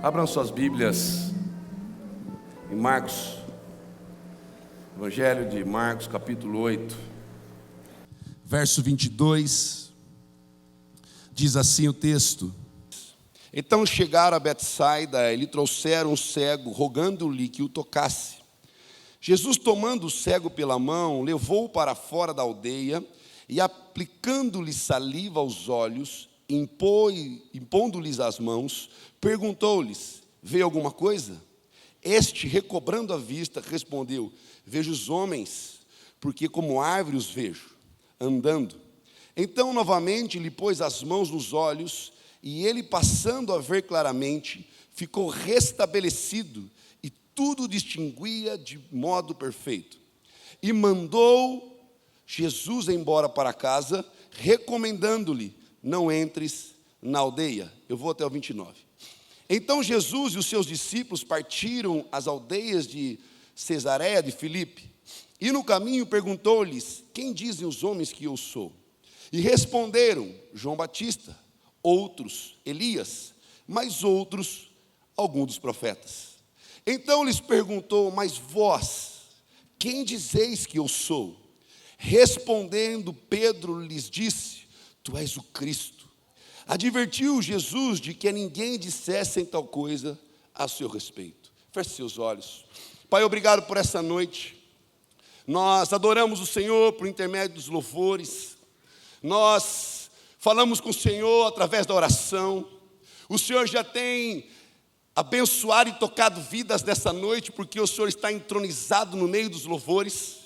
Abram suas Bíblias em Marcos, Evangelho de Marcos, capítulo 8, verso 22, diz assim o texto: Então chegaram a Betsaida e lhe trouxeram um cego, rogando-lhe que o tocasse. Jesus, tomando o cego pela mão, levou-o para fora da aldeia e, aplicando-lhe saliva aos olhos, impondo-lhes as mãos, perguntou-lhes: vê alguma coisa? Este, recobrando a vista, respondeu: vejo os homens, porque como árvore os vejo, andando. Então, novamente, lhe pôs as mãos nos olhos, e ele, passando a ver claramente, ficou restabelecido, e tudo distinguia de modo perfeito. E mandou Jesus embora para casa, recomendando-lhe: não entres na aldeia. Eu vou até o 29. Então Jesus e os seus discípulos partiram às aldeias de Cesareia de Filipe, e no caminho perguntou-lhes: quem dizem os homens que eu sou? E responderam: João Batista, outros Elias, mas outros algum dos profetas. Então lhes perguntou: mas vós, quem dizeis que eu sou? Respondendo, Pedro lhes disse: tu és o Cristo. Advertiu Jesus de que a ninguém dissessem tal coisa a seu respeito. Feche seus olhos. Pai, obrigado por essa noite. Nós adoramos o Senhor por intermédio dos louvores. Nós falamos com o Senhor através da oração. O Senhor já tem abençoado e tocado vidas nessa noite, porque o Senhor está entronizado no meio dos louvores.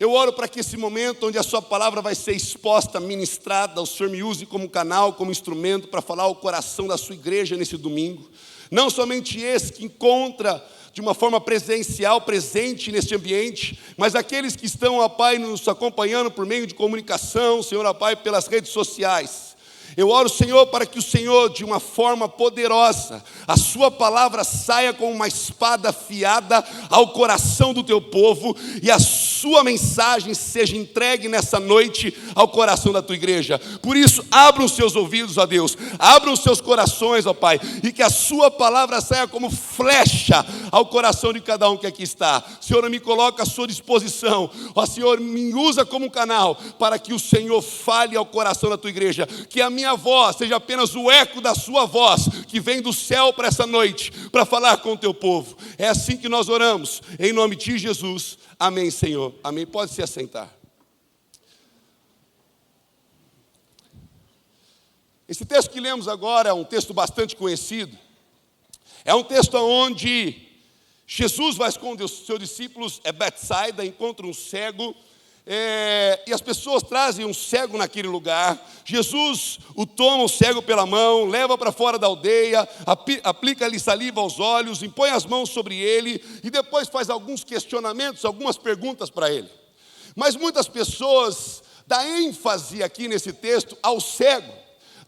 Eu oro para que esse momento onde a sua palavra vai ser exposta, ministrada, o Senhor me use como canal, como instrumento para falar ao coração da sua igreja nesse domingo. Não somente esse que encontra de uma forma presencial, presente neste ambiente, mas aqueles que estão, ó Pai, nos acompanhando por meio de comunicação, Senhor, ó Pai, pelas redes sociais. Eu oro, Senhor, para que o Senhor, de uma forma poderosa, a sua palavra saia como uma espada afiada ao coração do teu povo, e a sua mensagem seja entregue nessa noite ao coração da tua igreja. Por isso, abra os seus ouvidos, ó Deus, abra os seus corações, ó Pai, e que a sua palavra saia como flecha ao coração de cada um que aqui está. Senhor, me coloca à sua disposição, ó Senhor, me usa como canal, para que o Senhor fale ao coração da tua igreja, que a minha voz seja apenas o eco da sua voz, que vem do céu para essa noite, para falar com o teu povo. É assim que nós oramos, em nome de Jesus. Amém, Senhor. Amém. Pode se assentar. Esse texto que lemos agora é um texto bastante conhecido. É um texto onde Jesus vai com os seus discípulos, Betsaida, encontra um cego, e as pessoas trazem um cego naquele lugar. Jesus o toma o cego pela mão, leva para fora da aldeia, aplica-lhe saliva aos olhos, impõe as mãos sobre ele e depois faz alguns questionamentos, algumas perguntas para ele. Mas muitas pessoas dão ênfase aqui nesse texto ao cego,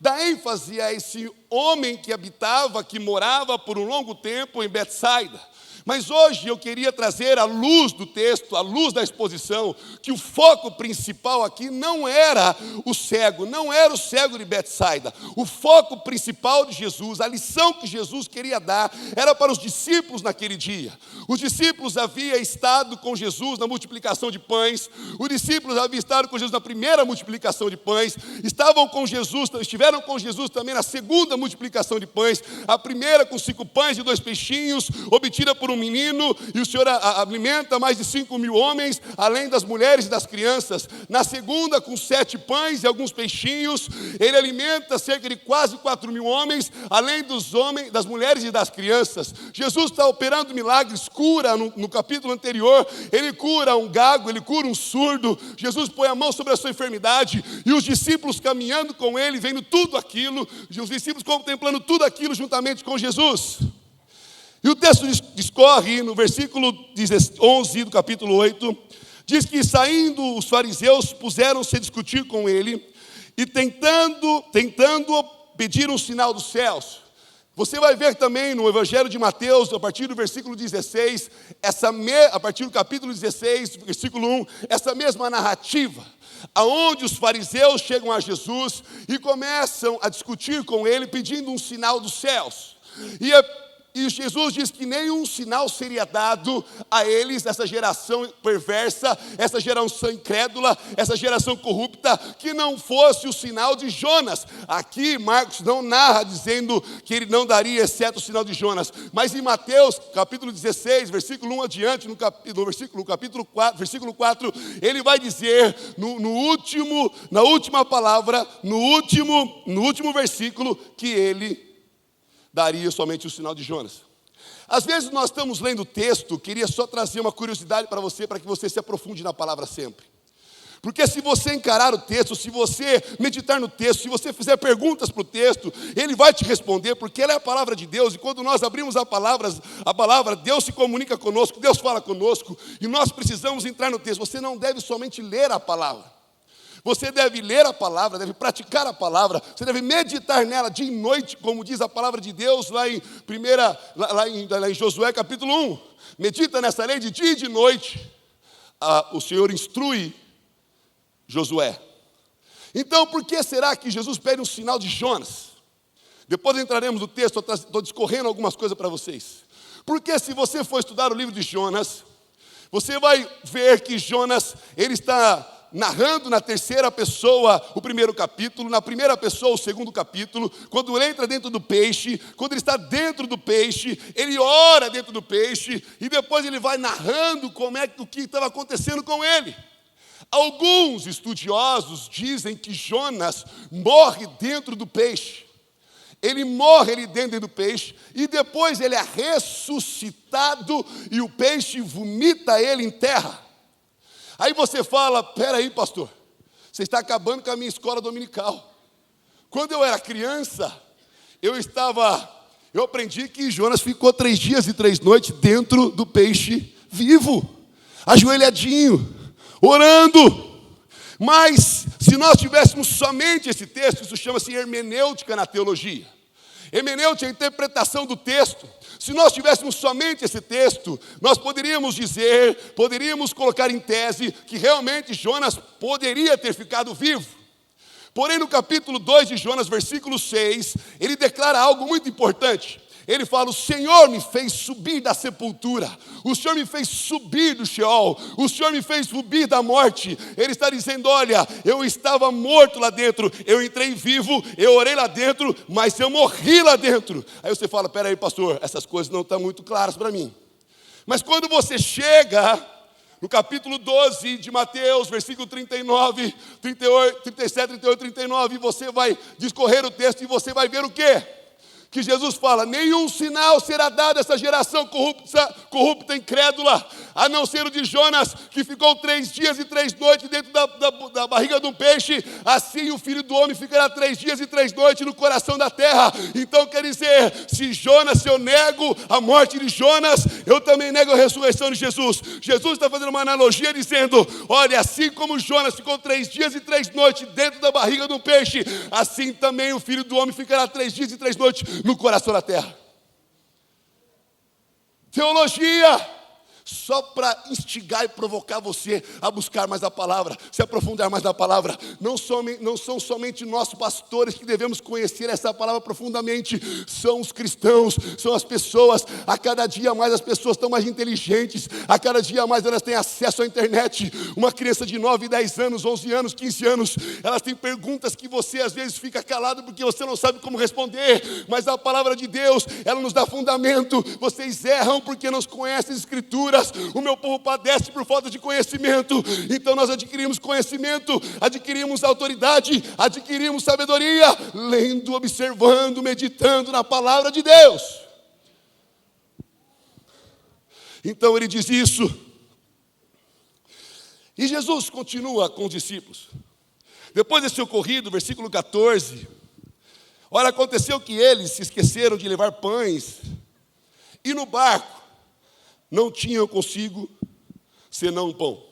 dá ênfase a esse homem que habitava, que morava por um longo tempo em Betsaida. Mas hoje eu queria trazer à luz do texto, à luz da exposição, que o foco principal aqui não era o cego, não era o cego de Betsaida. O foco principal de Jesus, a lição que Jesus queria dar, era para os discípulos naquele dia. Os discípulos haviam estado com Jesus na multiplicação de pães, os discípulos haviam estado com Jesus na primeira multiplicação de pães, estiveram com Jesus também na segunda multiplicação de pães, a primeira com 5 pães e 2 peixinhos, obtida por um menino, e o Senhor alimenta mais de 5.000 homens, além das mulheres e das crianças. Na segunda, com 7 pães e alguns peixinhos, ele alimenta cerca de quase 4.000 homens, além dos homens, das mulheres e das crianças. Jesus está operando milagres, cura. No capítulo anterior, ele cura um gago, ele cura um surdo. Jesus põe a mão sobre a sua enfermidade, e os discípulos caminhando com ele, vendo tudo aquilo, os discípulos contemplando tudo aquilo juntamente com Jesus. E o texto discorre no versículo 11 do capítulo 8, diz que saindo os fariseus puseram-se a discutir com ele, e tentando pedir um sinal dos céus. Você vai ver também no Evangelho de Mateus, a partir do versículo 16, a partir do capítulo 16, versículo 1, essa mesma narrativa, aonde os fariseus chegam a Jesus e começam a discutir com ele, pedindo um sinal dos céus. E Jesus diz que nenhum sinal seria dado a eles, essa geração perversa, essa geração incrédula, essa geração corrupta, que não fosse o sinal de Jonas. Aqui Marcos não narra dizendo que ele não daria, exceto o sinal de Jonas. Mas em Mateus, capítulo 16, versículo 1 adiante, no capítulo 4, versículo 4, ele vai dizer, na última palavra, no último versículo, que ele daria somente o sinal de Jonas. Às vezes nós estamos lendo o texto, queria só trazer uma curiosidade para que você se aprofunde na palavra sempre. Porque se você encarar o texto, se você meditar no texto, se você fizer perguntas para o texto, ele vai te responder, porque ela é a palavra de Deus, e quando nós abrimos a palavra, Deus se comunica conosco, Deus fala conosco, e nós precisamos entrar no texto. Você não deve somente ler a palavra. Você deve ler a palavra, deve praticar a palavra, você deve meditar nela dia e noite, como diz a palavra de Deus lá em Josué capítulo 1. Medita nessa lei de dia e de noite. O Senhor instrui Josué. Então, por que será que Jesus pede um sinal de Jonas? Depois entraremos no texto, estou discorrendo algumas coisas para vocês. Porque se você for estudar o livro de Jonas, você vai ver que Jonas, ele está narrando na terceira pessoa o primeiro capítulo, na primeira pessoa o segundo capítulo. Quando ele entra dentro do peixe, quando ele está dentro do peixe, ele ora dentro do peixe, e depois ele vai narrando o que estava acontecendo com ele. Alguns estudiosos dizem que Jonas morre dentro do peixe. Ele morre ali dentro do peixe, e depois ele é ressuscitado, e o peixe vomita ele em terra. Aí você fala, peraí pastor, você está acabando com a minha escola dominical. Quando eu era criança, eu aprendi que Jonas ficou 3 dias e 3 noites dentro do peixe vivo, ajoelhadinho, orando. Mas se nós tivéssemos somente esse texto, isso chama-se hermenêutica na teologia. Hermenêutica é a interpretação do texto. Se nós tivéssemos somente esse texto, nós poderíamos colocar em tese que realmente Jonas poderia ter ficado vivo. Porém, no capítulo 2 de Jonas, versículo 6, ele declara algo muito importante. Ele fala, o Senhor me fez subir da sepultura, o Senhor me fez subir do Sheol, o Senhor me fez subir da morte. Ele está dizendo, olha, eu estava morto lá dentro, eu entrei vivo, eu orei lá dentro, mas eu morri lá dentro. Aí você fala, peraí pastor, essas coisas não estão muito claras para mim. Mas quando você chega no capítulo 12 de Mateus, versículo 39, 38, 37, 38, 39, e você vai discorrer o texto e você vai ver o quê? Que Jesus fala, nenhum sinal será dado a essa geração corrupta, incrédula, a não ser o de Jonas, que ficou 3 dias e 3 noites dentro da barriga de um peixe. Assim o Filho do Homem ficará 3 dias e 3 noites no coração da terra. Então quer dizer, se eu nego a morte de Jonas, eu também nego a ressurreição de Jesus. Jesus está fazendo uma analogia dizendo, olha, assim como Jonas ficou 3 dias e 3 noites dentro da barriga de um peixe, assim também o Filho do Homem ficará 3 dias e 3 noites no coração da terra. Teologia só para instigar e provocar você a buscar mais a palavra, se aprofundar mais na palavra. Não são somente nós pastores que devemos conhecer essa palavra profundamente, são os cristãos, são as pessoas. A cada dia mais as pessoas estão mais inteligentes, a cada dia mais elas têm acesso à internet. Uma criança de 9, 10 anos, 11 anos, 15 anos, elas têm perguntas que você às vezes fica calado porque você não sabe como responder, mas a palavra de Deus, ela nos dá fundamento. Vocês erram porque não conhecem as escrituras. O meu povo padece por falta de conhecimento. Então nós adquirimos conhecimento, adquirimos autoridade, adquirimos sabedoria, lendo, observando, meditando na palavra de Deus. Então ele diz isso. E Jesus continua com os discípulos. Depois desse ocorrido, versículo 14. Ora, aconteceu que eles se esqueceram de levar pães, e no barco não tinham consigo senão um pão.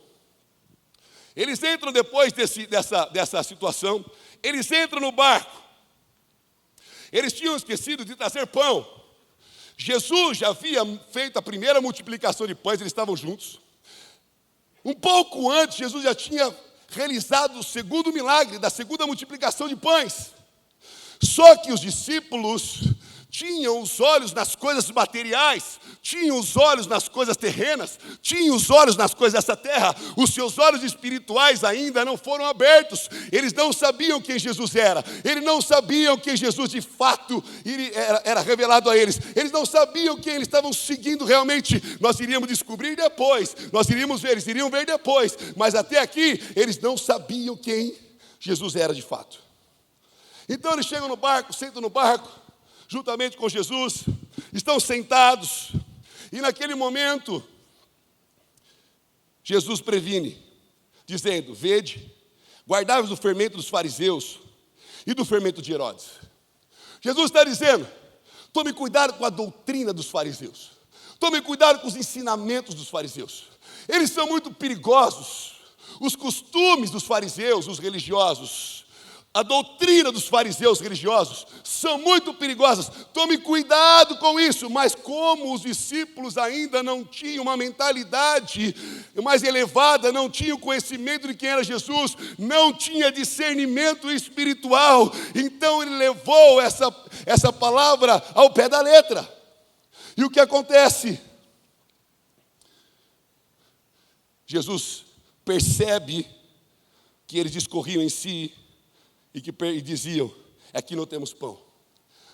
Eles entram depois dessa situação, eles entram no barco. Eles tinham esquecido de trazer pão. Jesus já havia feito a primeira multiplicação de pães, eles estavam juntos. Um pouco antes, Jesus já tinha realizado o segundo milagre, da segunda multiplicação de pães. Só que os discípulos tinham os olhos nas coisas materiais, tinham os olhos nas coisas terrenas, tinham os olhos nas coisas dessa terra. Os seus olhos espirituais ainda não foram abertos. Eles não sabiam quem Jesus era. Eles não sabiam que Jesus de fato era revelado a eles. Eles não sabiam quem eles estavam seguindo realmente. Nós iríamos descobrir depois. Nós iríamos ver, eles iriam ver depois. Mas até aqui, eles não sabiam quem Jesus era de fato. Então eles chegam no barco, sentam no barco, juntamente com Jesus, estão sentados, e naquele momento, Jesus previne, dizendo: vede, guardai-vos do fermento dos fariseus e do fermento de Herodes. Jesus está dizendo: tome cuidado com a doutrina dos fariseus, tome cuidado com os ensinamentos dos fariseus, eles são muito perigosos. Os costumes dos fariseus, os religiosos, a doutrina dos fariseus religiosos são muito perigosas. Tome cuidado com isso. Mas como os discípulos ainda não tinham uma mentalidade mais elevada, não tinham conhecimento de quem era Jesus, não tinha discernimento espiritual, então ele levou essa palavra ao pé da letra. E o que acontece? Jesus percebe que eles discorriam em si e diziam: aqui não temos pão.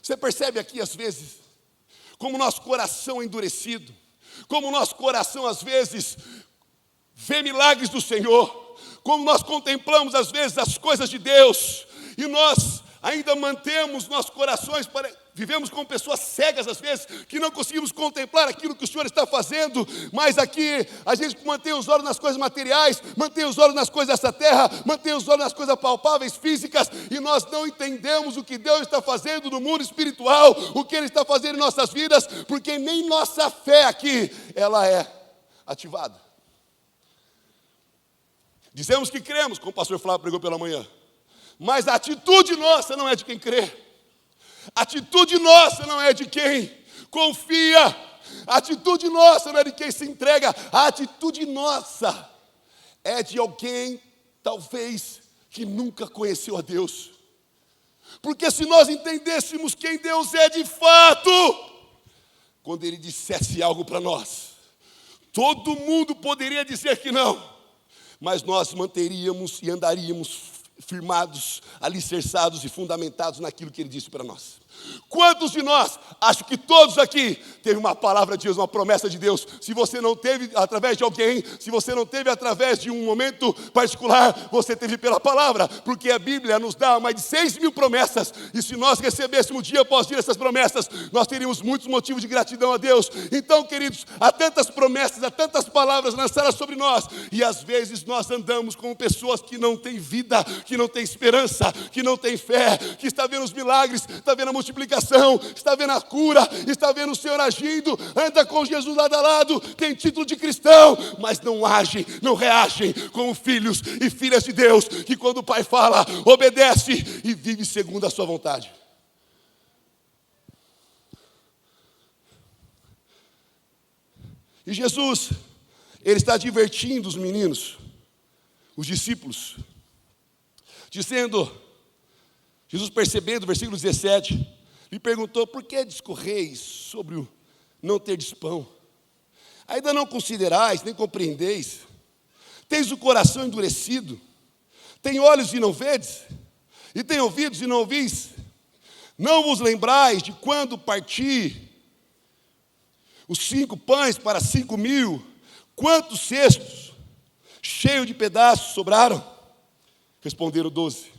Você percebe aqui às vezes como o nosso coração é endurecido, como o nosso coração às vezes vê milagres do Senhor, como nós contemplamos às vezes as coisas de Deus, e nós ainda mantemos nossos corações, vivemos como pessoas cegas às vezes, que não conseguimos contemplar aquilo que o Senhor está fazendo. Mas aqui a gente mantém os olhos nas coisas materiais, mantém os olhos nas coisas dessa terra, mantém os olhos nas coisas palpáveis, físicas, e nós não entendemos o que Deus está fazendo no mundo espiritual, o que Ele está fazendo em nossas vidas, porque nem nossa fé aqui, ela é ativada. Dizemos que cremos, como o pastor Flávio pregou pela manhã, mas a atitude nossa não é de quem crê. A atitude nossa não é de quem confia. A atitude nossa não é de quem se entrega. A atitude nossa é de alguém, talvez, que nunca conheceu a Deus. Porque se nós entendêssemos quem Deus é de fato, quando Ele dissesse algo para nós, todo mundo poderia dizer que não, mas nós manteríamos e andaríamos firmados, alicerçados e fundamentados naquilo que Ele disse para nós. Quantos de nós, acho que todos aqui, teve uma palavra de Deus, uma promessa de Deus? Se você não teve através de alguém, se você não teve através de um momento particular, você teve pela palavra, porque a Bíblia nos dá mais de 6.000 promessas, e se nós recebêssemos dia após dia essas promessas, nós teríamos muitos motivos de gratidão a Deus. Então, queridos, há tantas promessas, há tantas palavras lançadas sobre nós, e às vezes nós andamos como pessoas que não têm vida, que não têm esperança, que não têm fé, que está vendo os milagres, está vendo a multiplicação, está vendo a cura, está vendo o Senhor agindo, anda com Jesus lado a lado, tem título de cristão, mas não agem, não reagem como filhos e filhas de Deus, que quando o Pai fala, obedece e vive segundo a sua vontade. E Jesus, Ele está divertindo os meninos, os discípulos, dizendo, Jesus percebendo, versículo 17, lhe perguntou: por que discorreis sobre o não terdes pão? Ainda não considerais, nem compreendeis? Tens o coração endurecido? Tem olhos e não vedes? E tem ouvidos e não ouvis? Não vos lembrais de quando parti os 5 pães para 5.000? Quantos cestos cheios de pedaços sobraram? Responderam 12.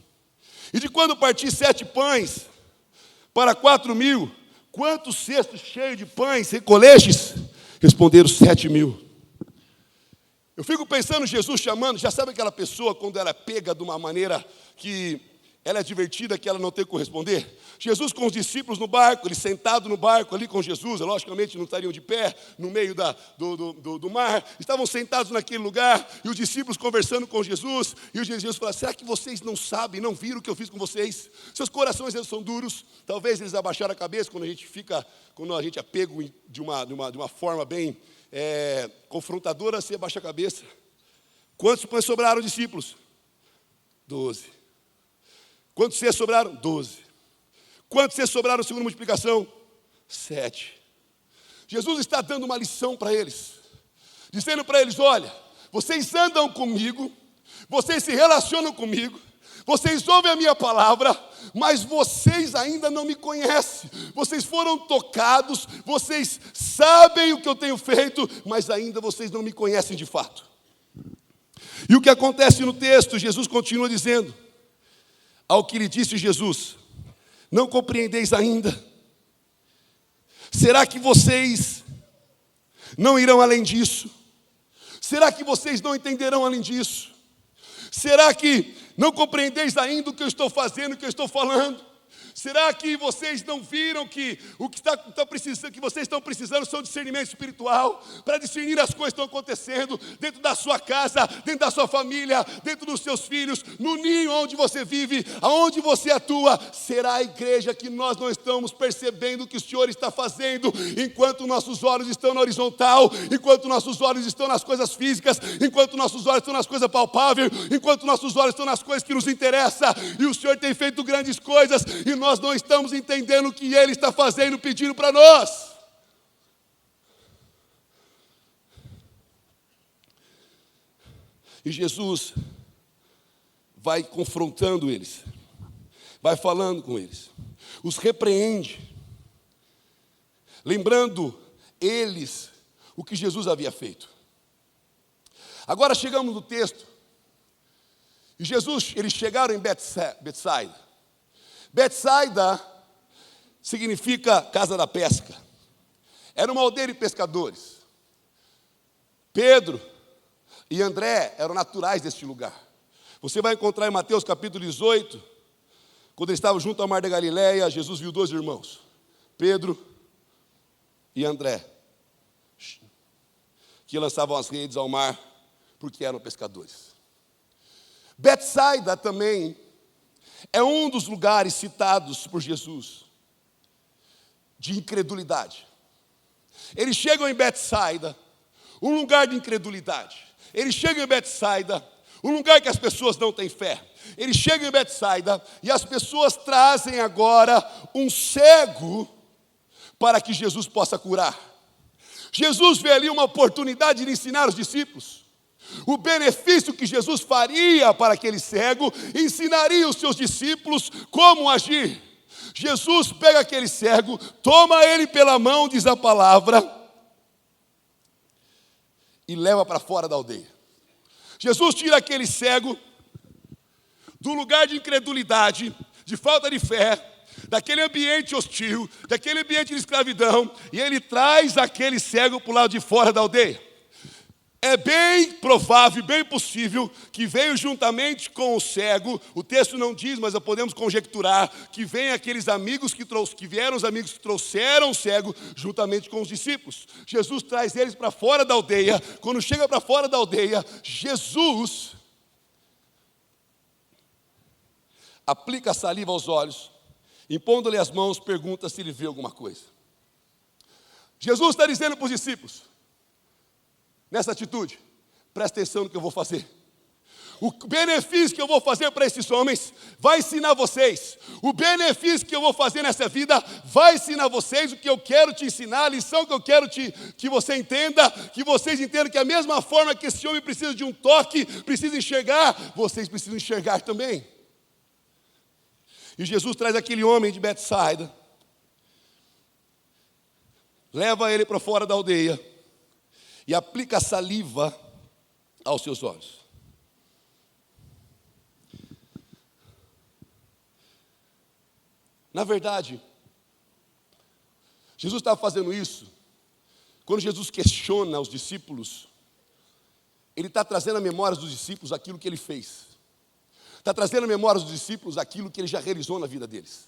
E de quando parti 7 pães para 4.000, quantos cestos cheios de pães recolhestes? Responderam 7.000. Eu fico pensando Jesus chamando, já sabe aquela pessoa quando ela é pega de uma maneira que ela é divertida que ela não tem que corresponder. Jesus com os discípulos no barco, eles sentados no barco ali com Jesus, logicamente não estariam de pé no meio do mar, estavam sentados naquele lugar, e os discípulos conversando com Jesus, e o Jesus falou: será que vocês não sabem, não viram o que eu fiz com vocês? Seus corações eles são duros. Talvez eles abaixaram a cabeça quando a gente é pego de uma forma bem confrontadora, você abaixa a cabeça. Quantos sobraram discípulos? 12. Quantos C sobraram? 12. Quantos C sobraram segundo a multiplicação? 7. Jesus está dando uma lição para eles, dizendo para eles: olha, vocês andam comigo, vocês se relacionam comigo, vocês ouvem a minha palavra, mas vocês ainda não me conhecem. Vocês foram tocados, vocês sabem o que eu tenho feito, mas ainda vocês não me conhecem de fato. E o que acontece no texto, Jesus continua dizendo: ao que lhe disse Jesus, não compreendeis ainda? Será que vocês não irão além disso? Será que vocês não entenderão além disso? Será que não compreendeis ainda o que eu estou fazendo, o que eu estou falando? Será que vocês não viram que o que vocês estão precisando são discernimento espiritual, para discernir as coisas que estão acontecendo dentro da sua casa, dentro da sua família, dentro dos seus filhos, no ninho onde você vive, aonde você atua? Será a igreja que nós não estamos percebendo o que o Senhor está fazendo, enquanto nossos olhos estão na horizontal, enquanto nossos olhos estão nas coisas físicas, enquanto nossos olhos estão nas coisas palpáveis, enquanto nossos olhos estão nas coisas que nos interessam, e o Senhor tem feito grandes coisas, e nós não estamos entendendo o que Ele está fazendo, pedindo para nós. E Jesus vai confrontando eles, vai falando com eles, os repreende, lembrando eles o que Jesus havia feito. Agora chegamos no texto, e eles chegaram em Betsaida. Betsaida significa casa da pesca. Era uma aldeia de pescadores. Pedro e André eram naturais deste lugar. Você vai encontrar em Mateus capítulo 18, quando eles estavam junto ao mar da Galileia, Jesus viu 2 irmãos, Pedro e André, que lançavam as redes ao mar, porque eram pescadores. Betsaida também é um dos lugares citados por Jesus de incredulidade. Eles chegam em Betsaida, um lugar de incredulidade. Eles chegam em Betsaida, um lugar que as pessoas não têm fé. Eles chegam em Betsaida e as pessoas trazem agora um cego para que Jesus possa curar. Jesus vê ali uma oportunidade de ensinar os discípulos. O benefício que Jesus faria para aquele cego, ensinaria os seus discípulos como agir. Jesus pega aquele cego, toma ele pela mão, diz a palavra, e leva para fora da aldeia. Jesus tira aquele cego do lugar de incredulidade, de falta de fé, daquele ambiente hostil, daquele ambiente de escravidão, e ele traz aquele cego para o lado de fora da aldeia. É bem provável, bem possível, que veio juntamente com o cego, o texto não diz, mas podemos conjecturar, que vem aqueles amigos que vieram os amigos que trouxeram o cego, juntamente com os discípulos. Jesus traz eles para fora da aldeia. Quando chega para fora da aldeia, Jesus aplica saliva aos olhos, impondo-lhe as mãos, pergunta se ele vê alguma coisa. Jesus está dizendo para os discípulos, nessa atitude, presta atenção no que eu vou fazer. O benefício que eu vou fazer para esses homens vai ensinar vocês. O benefício que eu vou fazer nessa vida vai ensinar vocês o que eu quero te ensinar, a lição que eu quero que você entenda, que vocês entendam que a mesma forma que esse homem precisa de um toque, precisa enxergar, vocês precisam enxergar também. E Jesus traz aquele homem de Betsaida, leva ele para fora da aldeia, e aplica saliva aos seus olhos. Na verdade, Jesus estava fazendo isso, quando Jesus questiona os discípulos, Ele está trazendo à memória dos discípulos aquilo que Ele fez. está trazendo à memória dos discípulos aquilo que ele já realizou na vida deles.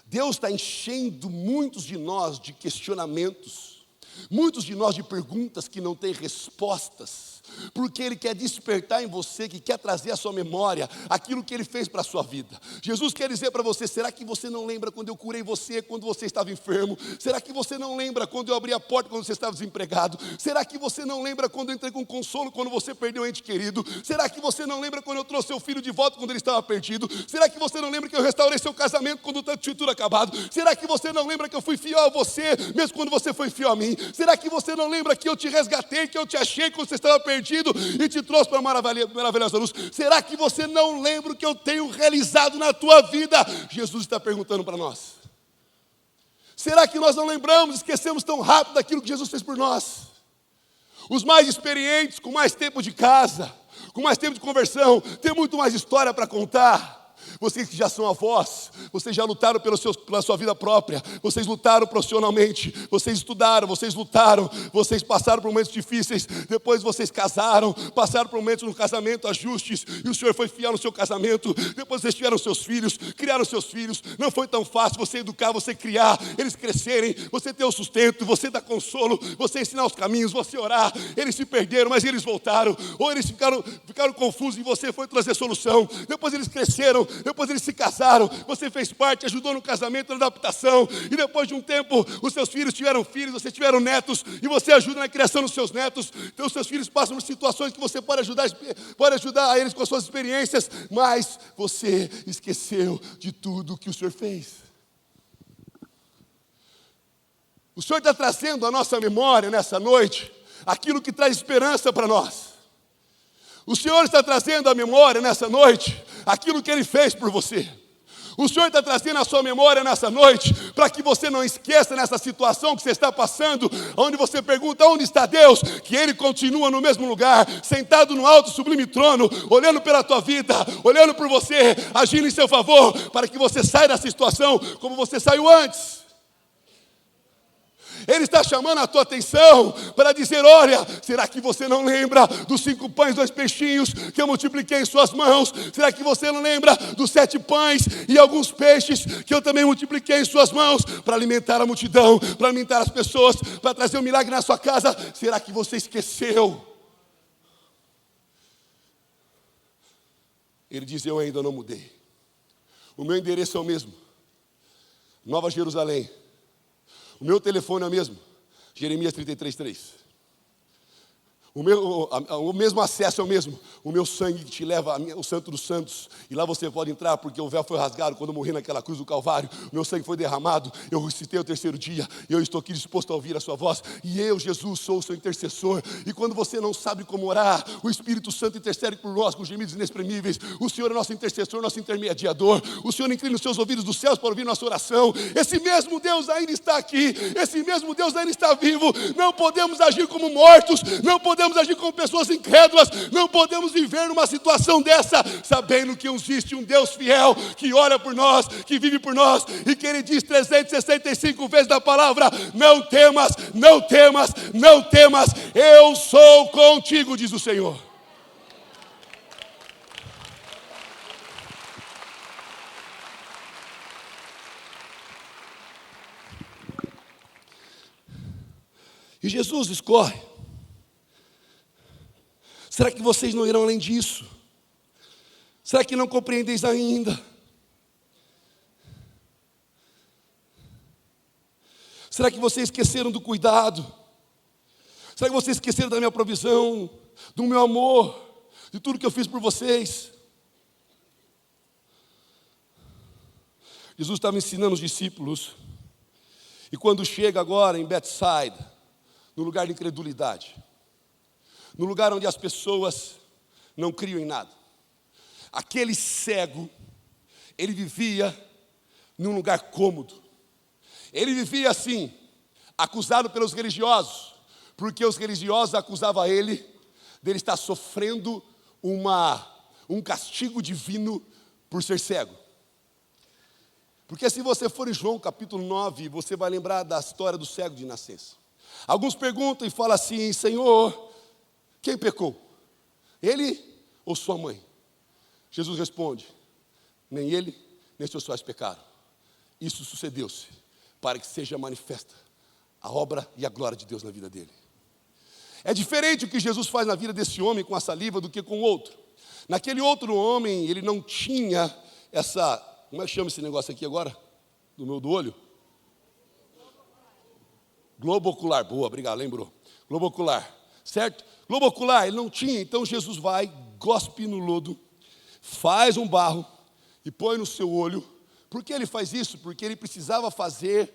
Deus está enchendo muitos de nós de questionamentos, muitos de nós de perguntas que não têm respostas, porque Ele quer despertar em você, que quer trazer à sua memória aquilo que Ele fez para a sua vida. Jesus quer dizer para você: será que você não lembra quando eu curei você, quando você estava enfermo? Será que você não lembra quando eu abri a porta, quando você estava desempregado? Será que você não lembra quando eu entrei com consolo, quando você perdeu um ente querido? Será que você não lembra quando eu trouxe seu filho de volta, quando ele estava perdido? Será que você não lembra que eu restaurei seu casamento quando tinha tudo acabado? Será que você não lembra que eu fui fiel a você, mesmo quando você foi fiel a mim? Será que você não lembra que eu te resgatei, que eu te achei quando você estava perdido e te trouxe para uma maravilhosa luz? Será que você não lembra o que eu tenho realizado na tua vida? Jesus está perguntando para nós. Será que nós não lembramos, esquecemos tão rápido daquilo que Jesus fez por nós? Os mais experientes, com mais tempo de casa, com mais tempo de conversão, têm muito mais história para contar. Vocês que já são avós, vocês já lutaram pela sua vida própria, vocês lutaram profissionalmente, vocês estudaram, vocês lutaram, vocês passaram por momentos difíceis, depois vocês casaram, passaram por momentos no casamento, ajustes, e o Senhor foi fiel no seu casamento, depois vocês tiveram seus filhos, criaram seus filhos, não foi tão fácil você educar, você criar, eles crescerem, você ter o sustento, você dar consolo, você ensinar os caminhos, você orar. Eles se perderam, mas eles voltaram, ou eles ficaram confusos e você foi trazer solução. Depois eles cresceram, depois eles se casaram, você fez parte, ajudou no casamento, na adaptação, e depois de um tempo, os seus filhos tiveram filhos, vocês tiveram netos, e você ajuda na criação dos seus netos. Então os seus filhos passam por situações que você pode ajudar eles com as suas experiências, mas você esqueceu de tudo que o Senhor fez. O Senhor está trazendo à nossa memória nessa noite aquilo que traz esperança para nós. O Senhor está trazendo à memória nessa noite aquilo que Ele fez por você. O Senhor está trazendo à sua memória nessa noite, para que você não esqueça nessa situação que você está passando, onde você pergunta: onde está Deus? Que Ele continua no mesmo lugar, sentado no alto sublime trono, olhando pela tua vida, olhando por você, agindo em seu favor, para que você saia dessa situação como você saiu antes. Ele está chamando a tua atenção para dizer: olha, será que você não lembra dos 5 pães e 2 peixinhos que eu multipliquei em suas mãos? Será que você não lembra dos 7 pães e alguns peixes que eu também multipliquei em suas mãos para alimentar a multidão, para alimentar as pessoas, para trazer um milagre na sua casa? Será que você esqueceu? Ele diz: eu ainda não mudei. O meu endereço é o mesmo, Nova Jerusalém. O meu telefone é o mesmo, Jeremias 33:3. O mesmo acesso é o mesmo. O meu sangue que te leva ao Santo dos Santos. E lá você pode entrar, porque o véu foi rasgado quando eu morri naquela cruz do Calvário. O meu sangue foi derramado. Eu ressuscitei ao 3º dia. E eu estou aqui disposto a ouvir a sua voz. E eu, Jesus, sou o seu intercessor. E quando você não sabe como orar, o Espírito Santo intercede por nós com gemidos inexprimíveis. O Senhor é nosso intercessor, nosso intermediador. O Senhor inclina os seus ouvidos dos céus para ouvir nossa oração. Esse mesmo Deus ainda está aqui. Esse mesmo Deus ainda está vivo. Não podemos agir como mortos. Não podemos agir como pessoas incrédulas. Não podemos viver numa situação dessa, sabendo que existe um Deus fiel, que ora por nós, que vive por nós, e que Ele diz 365 vezes na palavra: não temas, não temas, não temas, eu sou contigo, diz o Senhor. E Jesus escorre. Será que vocês não irão além disso? Será que não compreendeis ainda? Será que vocês esqueceram do cuidado? Será que vocês esqueceram da minha provisão, do meu amor, de tudo que eu fiz por vocês? Jesus estava ensinando os discípulos, e quando chega agora em Betsaida, no lugar de incredulidade, no lugar onde as pessoas não criam em nada, aquele cego, ele vivia num lugar cômodo. Ele vivia assim, acusado pelos religiosos, porque os religiosos acusavam ele dele estar sofrendo um castigo divino por ser cego. Porque se você for em João capítulo 9, você vai lembrar da história do cego de nascença. Alguns perguntam e falam assim: Senhor, quem pecou? Ele ou sua mãe? Jesus responde: nem ele, nem seus pais pecaram. Isso sucedeu-se para que seja manifesta a obra e a glória de Deus na vida dele. É diferente o que Jesus faz na vida desse homem com a saliva do que com o outro. Naquele outro homem, ele não tinha essa... Como é que chama esse negócio aqui agora? Do olho? Globo ocular. Boa, obrigado, lembrou. Globo ocular, certo? Globo ocular, ele não tinha. Então Jesus vai, gospe no lodo, faz um barro e põe no seu olho. Por que ele faz isso? Porque ele precisava fazer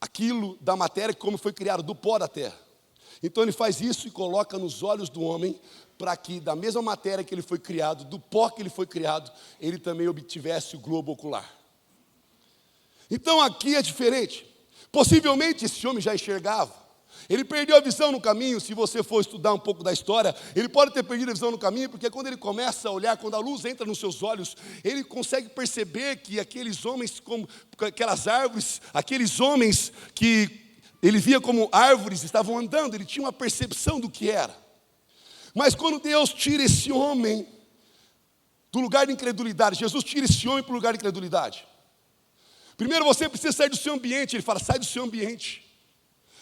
aquilo da matéria como foi criado, do pó da terra. Então ele faz isso e coloca nos olhos do homem, para que da mesma matéria que ele foi criado, do pó que ele foi criado, ele também obtivesse o globo ocular. Então aqui é diferente. Possivelmente esse homem já enxergava. Ele perdeu a visão no caminho. Se você for estudar um pouco da história, ele pode ter perdido a visão no caminho, porque quando ele começa a olhar, quando a luz entra nos seus olhos, ele consegue perceber que aqueles homens, como aquelas árvores, aqueles homens que ele via como árvores, estavam andando, ele tinha uma percepção do que era. Mas quando Deus tira esse homem do lugar de incredulidade, Jesus tira esse homem para o lugar de incredulidade. Primeiro você precisa sair do seu ambiente. Ele fala: sai do seu ambiente.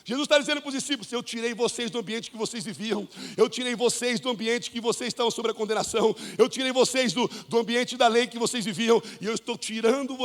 Jesus está dizendo para os discípulos: eu tirei vocês do ambiente que vocês viviam. Eu tirei vocês do ambiente que vocês estavam sobre a condenação. Eu tirei vocês do ambiente da lei que vocês viviam. E eu estou tirando,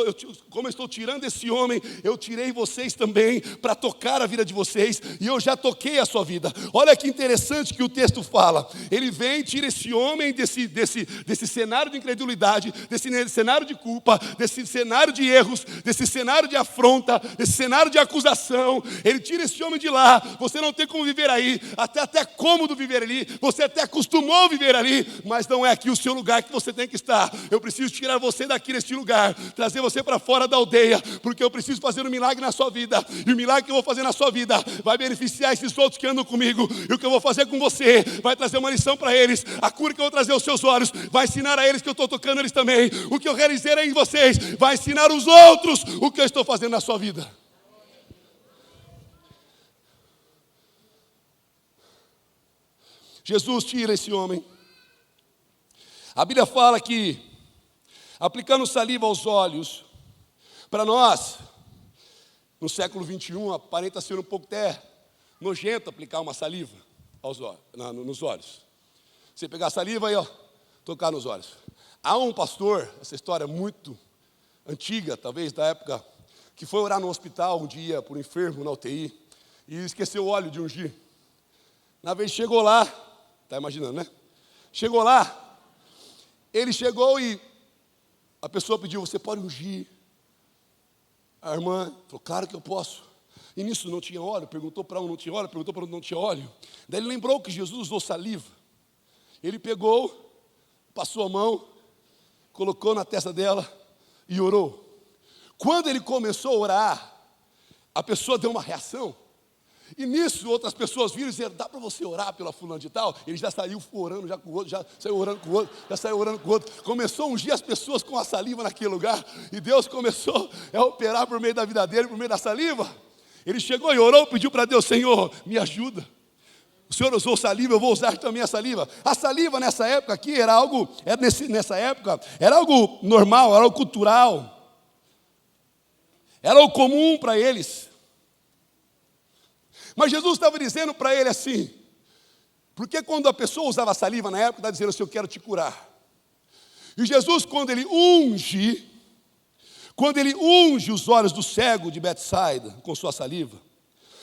como eu estou tirando esse homem, eu tirei vocês também para tocar a vida de vocês. E eu já toquei a sua vida. Olha que interessante que o texto fala. Ele vem e tira esse homem desse cenário de incredulidade, desse cenário de culpa, desse cenário de erros, desse cenário de afronta, desse cenário de acusação. Ele tira esse homem de lá. Você não tem como viver aí, até cômodo viver ali, você até acostumou viver ali, mas não é aqui o seu lugar que você tem que estar. Eu preciso tirar você daqui neste lugar, trazer você para fora da aldeia, porque eu preciso fazer um milagre na sua vida, e o milagre que eu vou fazer na sua vida vai beneficiar esses outros que andam comigo, e o que eu vou fazer com você vai trazer uma lição para eles. A cura que eu vou trazer aos seus olhos vai ensinar a eles que eu estou tocando eles também. O que eu realizei em vocês vai ensinar os outros o que eu estou fazendo na sua vida. Jesus tira esse homem. A Bíblia fala que, aplicando saliva aos olhos, para nós, no século 21, aparenta ser um pouco até nojento aplicar uma saliva nos olhos. Você pegar a saliva e tocar nos olhos. Há um pastor, essa história é muito antiga, talvez da época, que foi orar no hospital um dia por um enfermo na UTI e esqueceu o óleo de ungir. Na vez chegou lá, está imaginando, né? Chegou lá, ele chegou e a pessoa pediu: você pode ungir? A irmã falou: claro que eu posso. E nisso não tinha óleo, perguntou para um, não tinha óleo, perguntou para outro, não tinha óleo. Daí ele lembrou que Jesus usou saliva. Ele pegou, passou a mão, colocou na testa dela e orou. Quando ele começou a orar, a pessoa deu uma reação. E nisso outras pessoas viram e disseram: dá para você orar pela fulana de tal? Ele já saiu orando já com o outro, já saiu orando com o outro, já saiu orando com o outro. Começou a ungir as pessoas com a saliva naquele lugar. E Deus começou a operar por meio da vida dele, por meio da saliva. Ele chegou e orou, pediu para Deus: Senhor, me ajuda. O Senhor usou saliva, eu vou usar também a saliva. A saliva nessa época aqui era algo normal, era algo cultural. Era algo comum para eles. Mas Jesus estava dizendo para ele assim, porque quando a pessoa usava saliva na época, estava dizendo assim: eu quero te curar. E Jesus, quando ele unge os olhos do cego de Betsaida com sua saliva,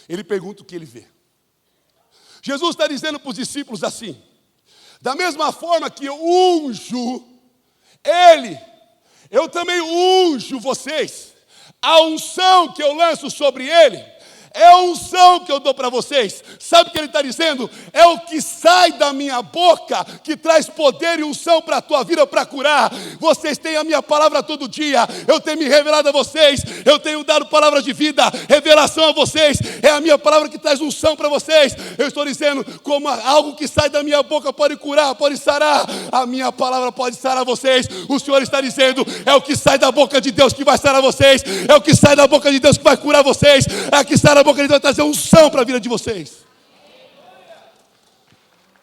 ele pergunta o que ele vê. Jesus está dizendo para os discípulos assim: da mesma forma que eu unjo ele, eu também unjo vocês. A unção que eu lanço sobre ele é a unção que eu dou para vocês. Sabe o que ele está dizendo? É o que sai da minha boca que traz poder e unção para a tua vida, para curar. Vocês têm a minha palavra todo dia. Eu tenho me revelado a vocês. Eu tenho dado palavra de vida, revelação a vocês. É a minha palavra que traz unção para vocês. Eu estou dizendo, como algo que sai da minha boca pode curar, pode sarar, a minha palavra pode sarar vocês. O Senhor está dizendo: é o que sai da boca de Deus que vai sarar vocês. É o que sai da boca de Deus que vai curar vocês. É o que sai da boca de Deus vai trazer unção para a vida de vocês.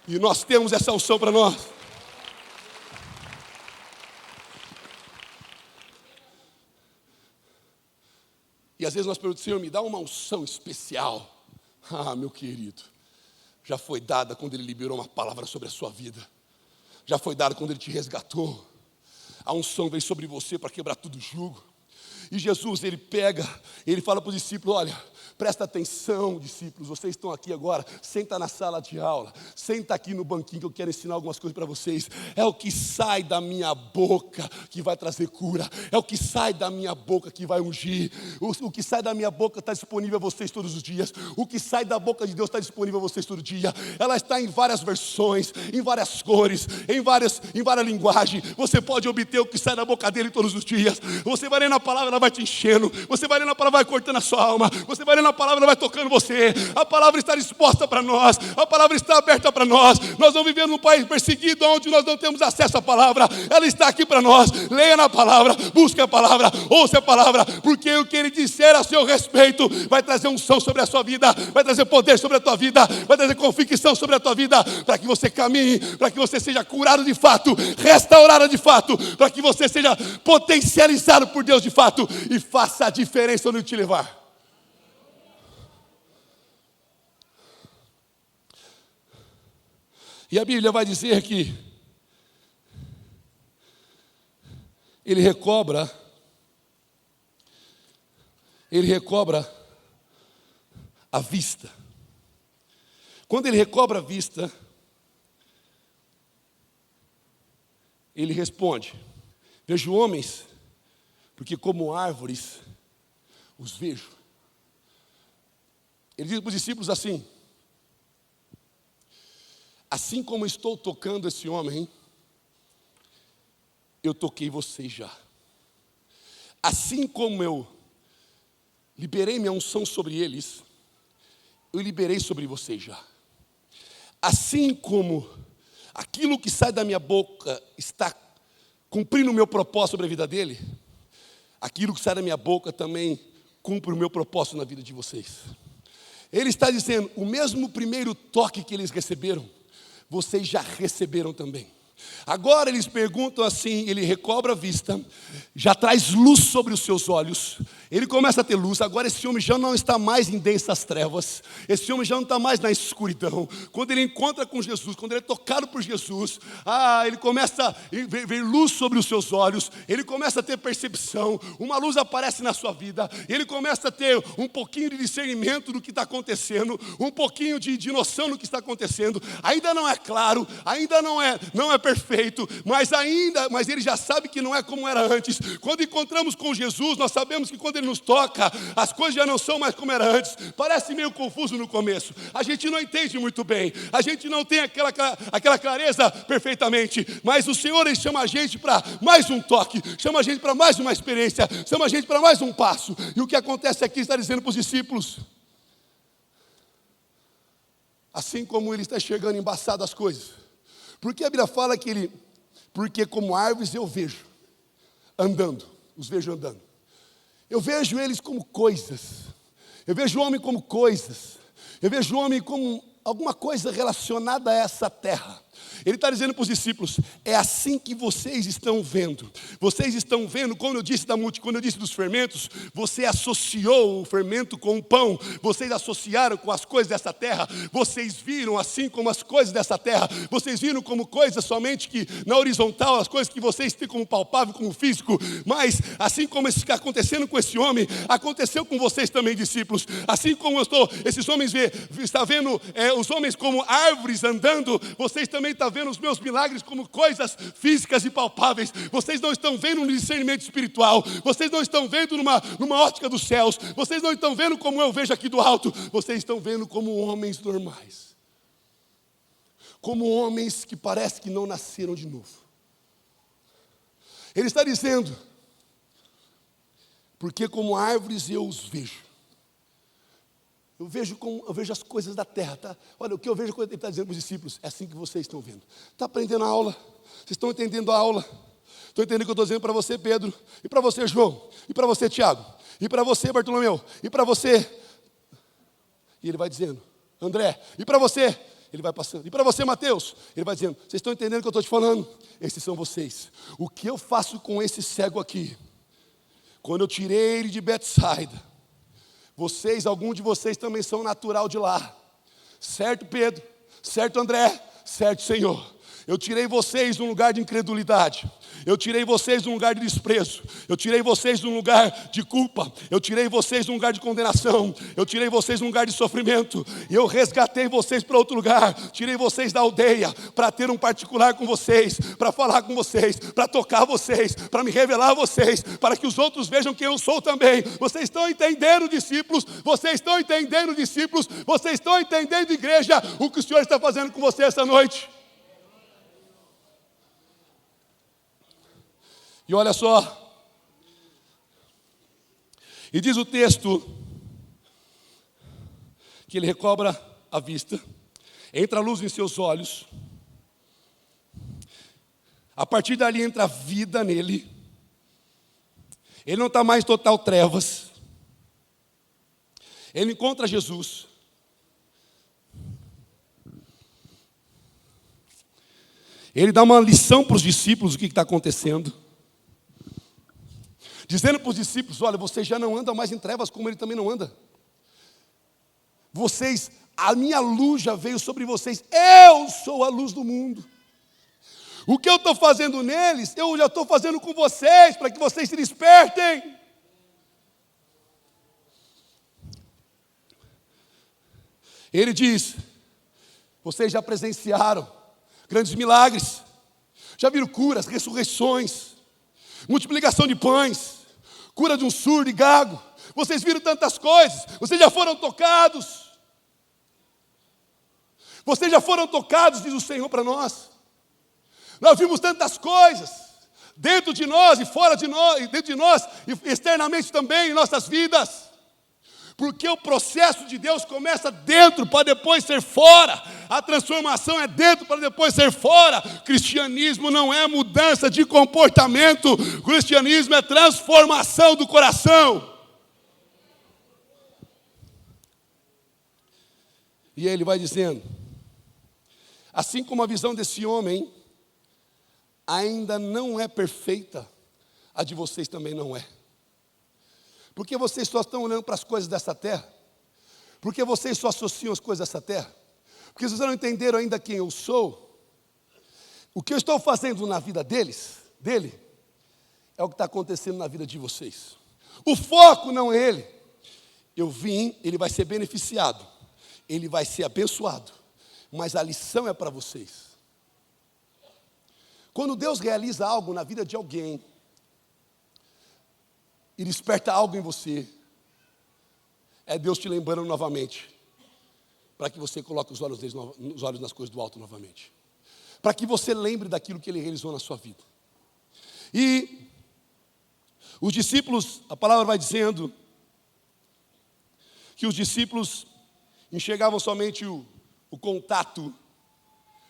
E nós temos essa unção para nós. E às vezes nós perguntamos: Senhor, me dá uma unção especial. Ah, meu querido, já foi dada quando Ele liberou uma palavra sobre a sua vida. Já foi dada quando Ele te resgatou. A unção veio sobre você para quebrar todo jugo. E Jesus, Ele pega, Ele fala para os discípulos: olha, presta atenção, discípulos, vocês estão aqui agora, senta na sala de aula, senta aqui no banquinho que eu quero ensinar algumas coisas para vocês. É o que sai da minha boca que vai trazer cura, é o que sai da minha boca que vai ungir, o que sai da minha boca está disponível a vocês todos os dias, o que sai da boca de Deus está disponível a vocês todo dia. Ela está em várias versões, em várias cores, em várias linguagens. Você pode obter o que sai da boca dele todos os dias. Você vai lendo a palavra, ela vai te enchendo, você vai lendo a palavra, vai cortando a sua alma, você vai lendo a palavra, vai tocando você. A palavra está disposta para nós, a palavra está aberta para nós. Nós vamos viver num país perseguido, onde nós não temos acesso à palavra. Ela está aqui para nós. Leia na palavra, busque a palavra, ouça a palavra, porque o que Ele disser a seu respeito vai trazer unção sobre a sua vida, vai trazer poder sobre a tua vida, vai trazer convicção sobre a tua vida, para que você caminhe, para que você seja curado de fato, restaurado de fato, para que você seja potencializado por Deus de fato e faça a diferença onde te levar. E a Bíblia vai dizer que ele recobra a vista. Quando ele recobra a vista, ele responde: vejo homens, porque como árvores os vejo. Ele diz para os discípulos assim: assim como estou tocando esse homem, eu toquei vocês já. Assim como eu liberei minha unção sobre eles, eu liberei sobre vocês já. Assim como aquilo que sai da minha boca está cumprindo o meu propósito sobre a vida dele, aquilo que sai da minha boca também cumpre o meu propósito na vida de vocês. Ele está dizendo: o mesmo primeiro toque que eles receberam, vocês já receberam também. Agora eles perguntam assim, ele recobra a vista, já traz luz sobre os seus olhos, ele começa a ter luz. Agora esse homem já não está mais em densas trevas, esse homem já não está mais na escuridão. Quando ele encontra com Jesus, quando ele é tocado por Jesus, ele começa a ver luz sobre os seus olhos, ele começa a ter percepção, uma luz aparece na sua vida, ele começa a ter um pouquinho de discernimento do que está acontecendo, um pouquinho de noção do que está acontecendo. Ainda não é claro, ainda não é perfeito, mas ele já sabe que não é como era antes. Quando encontramos com Jesus, nós sabemos que quando Ele nos toca, as coisas já não são mais como era antes. Parece meio confuso no começo, a gente não entende muito bem, a gente não tem aquela clareza perfeitamente, mas o Senhor, Ele chama a gente para mais um toque, chama a gente para mais uma experiência, chama a gente para mais um passo. E o que acontece aqui, está dizendo para os discípulos, assim como Ele está chegando embaçado as coisas, porque a Bíblia fala que porque como árvores eu vejo andando, os vejo andando. Eu vejo eles como coisas, eu vejo o homem como coisas, eu vejo o homem como alguma coisa relacionada a essa terra. Ele está dizendo para os discípulos: é assim que vocês estão vendo. Vocês estão vendo, quando eu disse dos fermentos, você associou o fermento com o pão. Vocês associaram com as coisas dessa terra. Vocês viram assim como as coisas dessa terra. Vocês viram como coisas somente que na horizontal, as coisas que vocês têm como palpável, como físico. Mas assim como isso está acontecendo com esse homem, aconteceu com vocês também, discípulos. Assim como esses homens está vendo os homens como árvores andando, vocês também estão vendo os meus milagres como coisas físicas e palpáveis. Vocês não estão vendo um discernimento espiritual, vocês não estão vendo numa ótica dos céus, vocês não estão vendo como eu vejo aqui do alto, vocês estão vendo como homens normais, como homens que parece que não nasceram de novo. Ele está dizendo: porque como árvores eu os vejo. Eu vejo as coisas da terra, tá? Olha, o que eu vejo quando ele está dizendo para os discípulos, é assim que vocês estão vendo. Está aprendendo a aula? Vocês estão entendendo a aula? Estão entendendo o que eu estou dizendo para você, Pedro? E para você, João? E para você, Tiago? E para você, Bartolomeu? E para você? E ele vai dizendo, André? E para você? Ele vai passando. E para você, Mateus? Ele vai dizendo, vocês estão entendendo o que eu estou te falando? Esses são vocês. O que eu faço com esse cego aqui? Quando eu tirei ele de Betsaida, alguns de vocês também são natural de lá. Certo, Pedro? Certo, André? Certo, Senhor. Eu tirei vocês de um lugar de incredulidade. Eu tirei vocês de um lugar de desprezo. Eu tirei vocês de um lugar de culpa. Eu tirei vocês de um lugar de condenação. Eu tirei vocês de um lugar de sofrimento. E eu resgatei vocês para outro lugar. Tirei vocês da aldeia para ter um particular com vocês, para falar com vocês, para tocar vocês, para me revelar a vocês, para que os outros vejam quem eu sou também. Vocês estão entendendo, discípulos? Vocês estão entendendo, discípulos? Vocês estão entendendo, igreja, o que o Senhor está fazendo com você essa noite? E olha só, e diz o texto que ele recobra a vista, entra a luz em seus olhos, a partir dali entra a vida nele, ele não está mais em total trevas, ele encontra Jesus, ele dá uma lição para os discípulos do que está acontecendo, dizendo para os discípulos: olha, vocês já não andam mais em trevas como ele também não anda. Vocês, a minha luz já veio sobre vocês. Eu sou a luz do mundo. O que eu estou fazendo neles, eu já estou fazendo com vocês, para que vocês se despertem. Ele diz: vocês já presenciaram grandes milagres, já viram curas, ressurreições, multiplicação de pães, cura de um surdo e gago. Vocês viram tantas coisas. Vocês já foram tocados. Vocês já foram tocados, diz o Senhor para nós. Nós vimos tantas coisas, dentro de nós e fora de nós, dentro de nós e externamente também em nossas vidas. Porque o processo de Deus começa dentro para depois ser fora. A transformação é dentro para depois ser fora. Cristianismo não é mudança de comportamento. Cristianismo é transformação do coração. E ele vai dizendo: assim como a visão desse homem ainda não é perfeita, a de vocês também não é. Porque vocês só estão olhando para as coisas dessa terra? Porque vocês só associam as coisas dessa terra? Porque vocês não entenderam ainda quem eu sou? O que eu estou fazendo na vida dele, é o que está acontecendo na vida de vocês. O foco não é ele. Eu vim, ele vai ser beneficiado, ele vai ser abençoado, mas a lição é para vocês. Quando Deus realiza algo na vida de alguém, e desperta algo em você, é Deus te lembrando novamente, para que você coloque os olhos nas coisas do alto novamente, para que você lembre daquilo que Ele realizou na sua vida. E os discípulos, a palavra vai dizendo que os discípulos enxergavam somente o contato,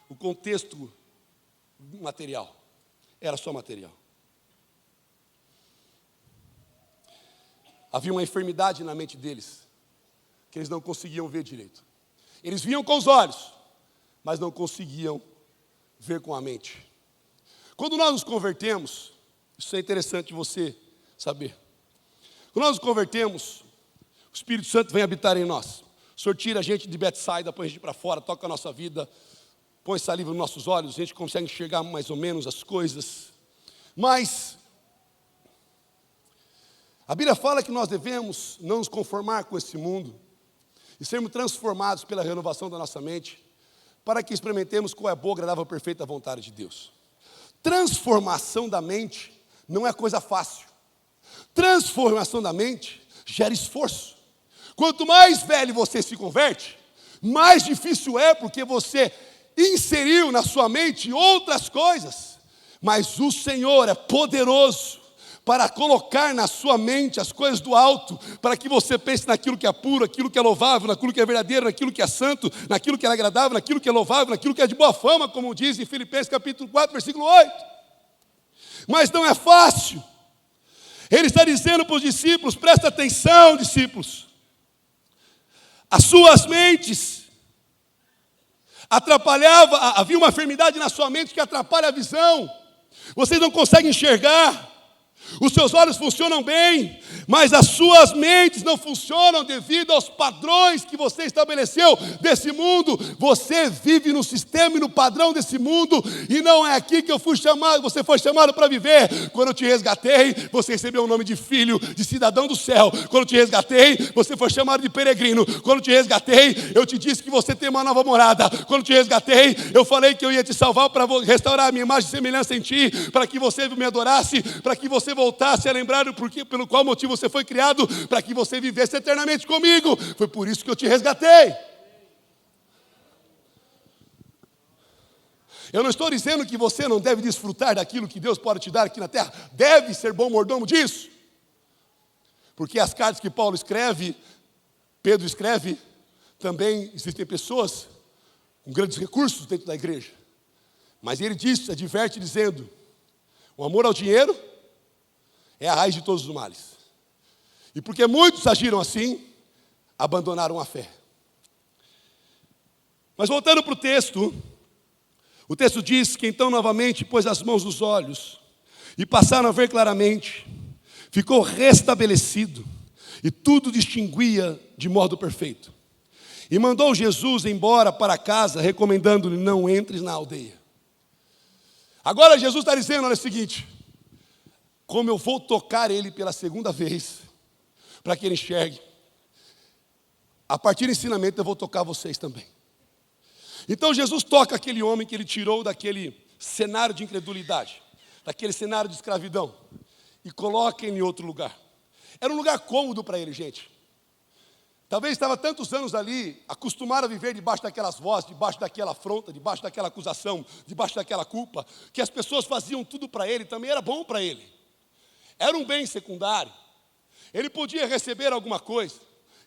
o contexto material, era só material. Havia uma enfermidade na mente deles, que eles não conseguiam ver direito. Eles viam com os olhos, mas não conseguiam ver com a mente. Quando nós nos convertemos, isso é interessante você saber. Quando nós nos convertemos, o Espírito Santo vem habitar em nós. O Senhor tira a gente de Betsaida, põe a gente para fora, toca a nossa vida, põe saliva nos nossos olhos, a gente consegue enxergar mais ou menos as coisas. Mas a Bíblia fala que nós devemos não nos conformar com esse mundo e sermos transformados pela renovação da nossa mente, para que experimentemos qual é a boa, agradável e perfeita vontade de Deus. Transformação da mente não é coisa fácil. Transformação da mente gera esforço. Quanto mais velho você se converte, mais difícil é, porque você inseriu na sua mente outras coisas. Mas o Senhor é poderoso para colocar na sua mente as coisas do alto, para que você pense naquilo que é puro, naquilo que é louvável, naquilo que é verdadeiro, naquilo que é santo, naquilo que é agradável, naquilo que é louvável, naquilo que é de boa fama, como diz em Filipenses capítulo 4, versículo 8. Mas não é fácil. Ele está dizendo para os discípulos: presta atenção, discípulos. As suas mentes atrapalhavam, havia uma enfermidade na sua mente que atrapalha a visão. Vocês não conseguem enxergar. Os seus olhos funcionam bem, mas as suas mentes não funcionam devido aos padrões que você estabeleceu desse mundo. Você vive no sistema e no padrão desse mundo, e não é aqui que eu fui chamado, você foi chamado para viver. Quando eu te resgatei, você recebeu o nome de filho, de cidadão do céu. Quando eu te resgatei, você foi chamado de peregrino. Quando eu te resgatei, eu te disse que você tem uma nova morada. Quando eu te resgatei, eu falei que eu ia te salvar para restaurar a minha imagem e semelhança em ti, para que você me adorasse, para que você voltasse a lembrar pelo qual motivo você foi criado, para que você vivesse eternamente comigo. Foi por isso que eu te resgatei. Eu não estou dizendo que você não deve desfrutar daquilo que Deus pode te dar aqui na terra. Deve ser bom mordomo disso. Porque as cartas que Paulo escreve, Pedro escreve, também existem pessoas com grandes recursos dentro da igreja. Mas ele adverte dizendo: o amor ao dinheiro é a raiz de todos os males. E porque muitos agiram assim, abandonaram a fé. Mas voltando para o texto diz que então novamente pôs as mãos nos olhos e passaram a ver claramente. Ficou restabelecido e tudo distinguia de modo perfeito. E mandou Jesus embora para casa, recomendando-lhe: não entres na aldeia. Agora Jesus está dizendo: olha o seguinte, como eu vou tocar ele pela segunda vez, para que ele enxergue, a partir do ensinamento eu vou tocar vocês também. Então Jesus toca aquele homem que ele tirou daquele cenário de incredulidade, daquele cenário de escravidão, e coloca ele em outro lugar. Era um lugar cômodo para ele, gente. Talvez estava tantos anos ali, acostumado a viver debaixo daquelas vozes, debaixo daquela afronta, debaixo daquela acusação, debaixo daquela culpa, que as pessoas faziam tudo para ele, também era bom para ele. Era um bem secundário. Ele podia receber alguma coisa.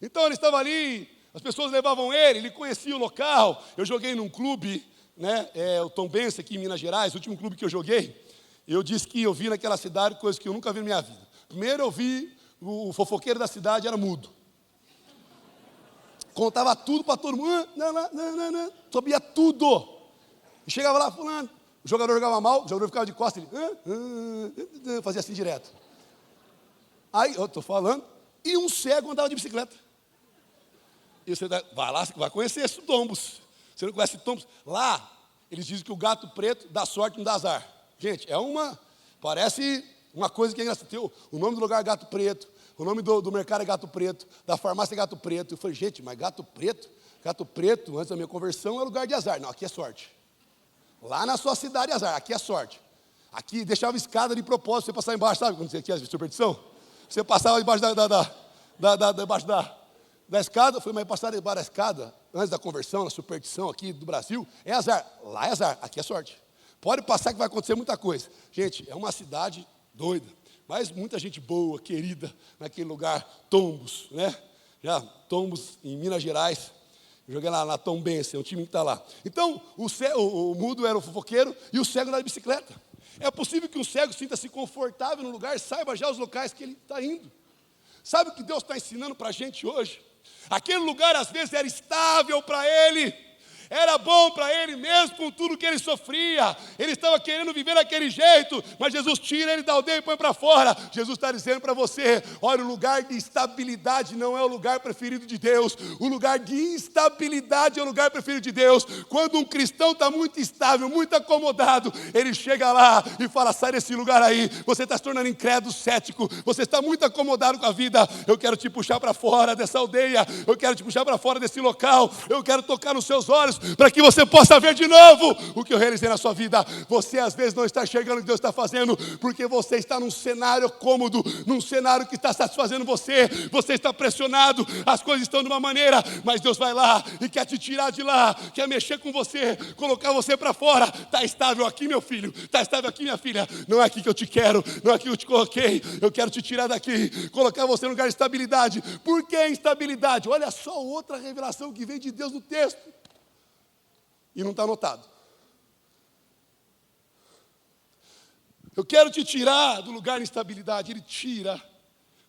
Então ele estava ali, as pessoas levavam ele conhecia o local. Eu joguei num clube, né, o Tombense aqui em Minas Gerais, o último clube que eu joguei. Eu disse que eu vi naquela cidade coisas que eu nunca vi na minha vida. Primeiro eu vi o fofoqueiro da cidade, era mudo. Contava tudo para todo mundo, sabia tudo. E chegava lá, fulano, o jogador jogava mal, o jogador ficava de costas, ele fazia assim direto. Aí, eu estou falando, e um cego andava de bicicleta. E você vai lá, vai conhecer esse Tombos. Você não conhece Tombos? Lá, eles dizem que o gato preto dá sorte, não dá azar. Gente, parece uma coisa que é engraçada. O nome do lugar é Gato Preto. O nome do mercado é Gato Preto, da farmácia é Gato Preto. Eu falei, gente, mas Gato Preto, antes da minha conversão, é lugar de azar. Não, aqui é sorte. Lá na sua cidade é azar, aqui é sorte. Aqui deixava escada de propósito, você passar embaixo, sabe quando você tinha superstição? Você passava debaixo debaixo da escada, foi mais passar debaixo da escada, antes da conversão, na superstição aqui do Brasil, é azar. Lá é azar, aqui é sorte. Pode passar que vai acontecer muita coisa. Gente, é uma cidade doida. Mas muita gente boa, querida, naquele lugar, Tombos, né? Tombos, em Minas Gerais. Eu joguei lá na Tombense, é um time que está lá. Então, o mudo era o fofoqueiro e o cego andava de bicicleta. É possível que um cego sinta-se confortável no lugar, saiba já os locais que ele está indo. Sabe o que Deus está ensinando para a gente hoje? Aquele lugar, às vezes, era estável para ele. Era bom para ele mesmo com tudo que ele sofria. Ele estava querendo viver daquele jeito, mas Jesus tira ele da aldeia e põe para fora. Jesus está dizendo para você: olha, o lugar de estabilidade não é o lugar preferido de Deus. O lugar de instabilidade é o lugar preferido de Deus. Quando um cristão está muito estável, muito acomodado, ele chega lá e fala: sai desse lugar aí, você está se tornando incrédulo, cético, você está muito acomodado com a vida. Eu quero te puxar para fora dessa aldeia, eu quero te puxar para fora desse local, eu quero tocar nos seus olhos, para que você possa ver de novo o que eu realizei na sua vida. Você às vezes não está enxergando o que Deus está fazendo, porque você está num cenário cômodo, num cenário que está satisfazendo você. Você está pressionado, as coisas estão de uma maneira, mas Deus vai lá e quer te tirar de lá, quer mexer com você, colocar você para fora. Está estável aqui, meu filho, está estável aqui, minha filha. Não é aqui que eu te quero, não é aqui que eu te coloquei. Eu quero te tirar daqui, colocar você no lugar de estabilidade. Por que instabilidade? Olha só outra revelação que vem de Deus no texto. E não está anotado. Eu quero te tirar do lugar de instabilidade. Ele tira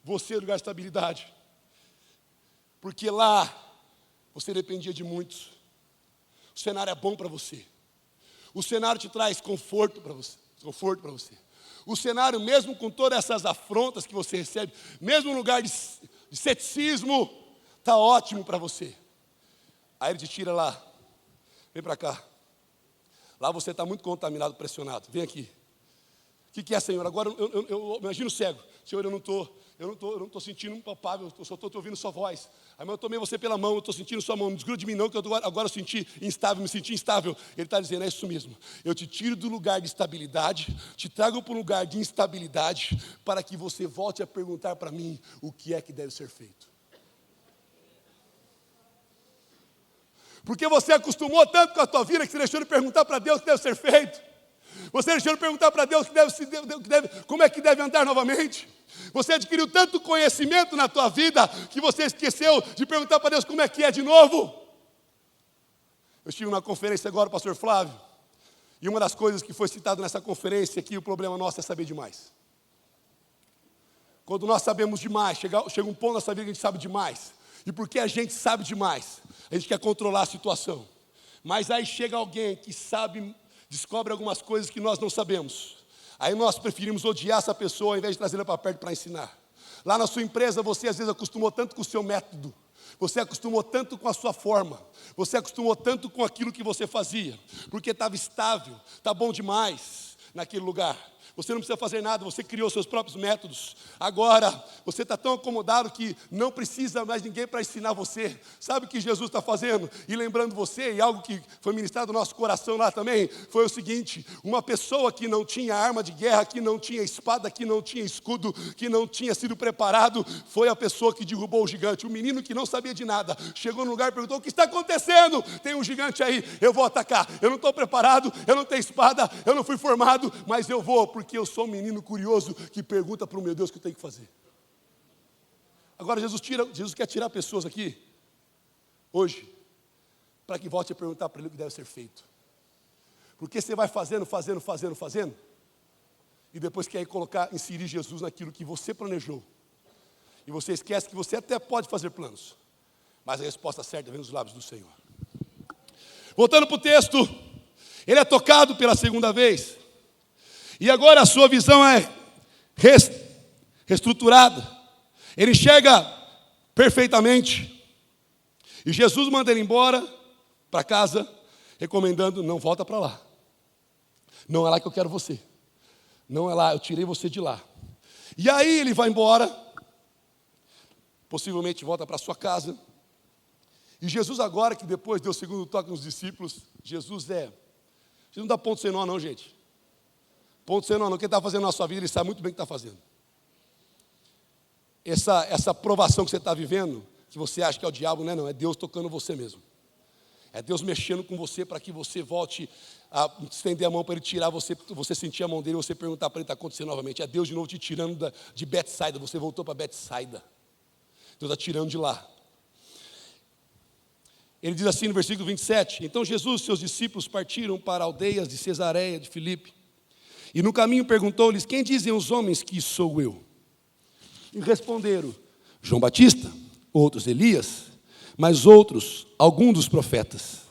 você do lugar de estabilidade. Porque lá você dependia de muitos. O cenário é bom para você. O cenário te traz conforto para você. O cenário, mesmo com todas essas afrontas que você recebe, mesmo no lugar de ceticismo, está ótimo para você. Aí ele te tira lá, vem para cá. Lá você está muito contaminado, pressionado. Vem aqui. O que é, Senhor? Agora eu imagino cego. Senhor, eu não estou sentindo um palpável, eu só estou te ouvindo sua voz. Aí eu tomei você pela mão, eu estou sentindo sua mão. Não desgrude de mim não, que agora eu senti instável, me senti instável. Ele está dizendo, é isso mesmo. Eu te tiro do lugar de estabilidade, te trago para um lugar de instabilidade, para que você volte a perguntar para mim o que é que deve ser feito. Porque você acostumou tanto com a tua vida que você deixou de perguntar para Deus o que deve ser feito. Você deixou de perguntar para Deus como é que deve andar novamente. Você adquiriu tanto conhecimento na tua vida que você esqueceu de perguntar para Deus como é que é de novo. Eu estive numa conferência agora, pastor Flávio, e uma das coisas que foi citado nessa conferência é que o problema nosso é saber demais. Quando nós sabemos demais, chega um ponto na nossa vida que a gente sabe demais. E porque a gente sabe demais, a gente quer controlar a situação. Mas aí chega alguém que sabe, descobre algumas coisas que nós não sabemos. Aí nós preferimos odiar essa pessoa ao invés de trazê-la para perto para ensinar. Lá na sua empresa você às vezes acostumou tanto com o seu método. Você acostumou tanto com a sua forma. Você acostumou tanto com aquilo que você fazia. Porque estava estável, está bom demais naquele lugar. Você não precisa fazer nada, você criou seus próprios métodos. Agora, você está tão acomodado que não precisa mais ninguém para ensinar você. Sabe o que Jesus está fazendo? E lembrando você, e algo que foi ministrado no nosso coração lá também, foi o seguinte: uma pessoa que não tinha arma de guerra, que não tinha espada, que não tinha escudo, que não tinha sido preparado, foi a pessoa que derrubou o gigante. O menino que não sabia de nada, chegou no lugar e perguntou, o que está acontecendo? Tem um gigante aí, eu vou atacar. Eu não estou preparado, eu não tenho espada, eu não fui formado, mas eu vou, porque eu sou um menino curioso que pergunta para o meu Deus o que eu tenho que fazer. Agora Jesus quer tirar pessoas aqui, hoje, para que volte a perguntar para ele o que deve ser feito. Porque você vai fazendo, e depois quer inserir Jesus naquilo que você planejou. E você esquece que você até pode fazer planos, mas a resposta certa vem nos lábios do Senhor. Voltando para o texto, ele é tocado pela segunda vez. E agora a sua visão é reestruturada. Ele enxerga perfeitamente. E Jesus manda ele embora para casa, recomendando, não volta para lá. Não é lá que eu quero você. Não é lá, eu tirei você de lá. E aí ele vai embora, possivelmente volta para sua casa. E Jesus agora, que depois deu o segundo toque nos discípulos, Jesus não dá ponto sem nó não, gente. Ponto sem nó não, quem está fazendo na sua vida, ele sabe muito bem o que está fazendo. Essa provação que você está vivendo, que você acha que é o diabo, não é Deus tocando você mesmo. É Deus mexendo com você para que você volte a estender a mão para ele tirar você sentir a mão dele, você perguntar para ele, está acontecendo novamente. É Deus de novo te tirando de Betsaida, você voltou para Betsaida. Deus está tirando de lá. Ele diz assim no versículo 27, então Jesus e seus discípulos partiram para aldeias de Cesareia, de Filipe. E no caminho perguntou-lhes, quem dizem os homens que sou eu? E responderam, João Batista, outros Elias, mas outros, algum dos profetas.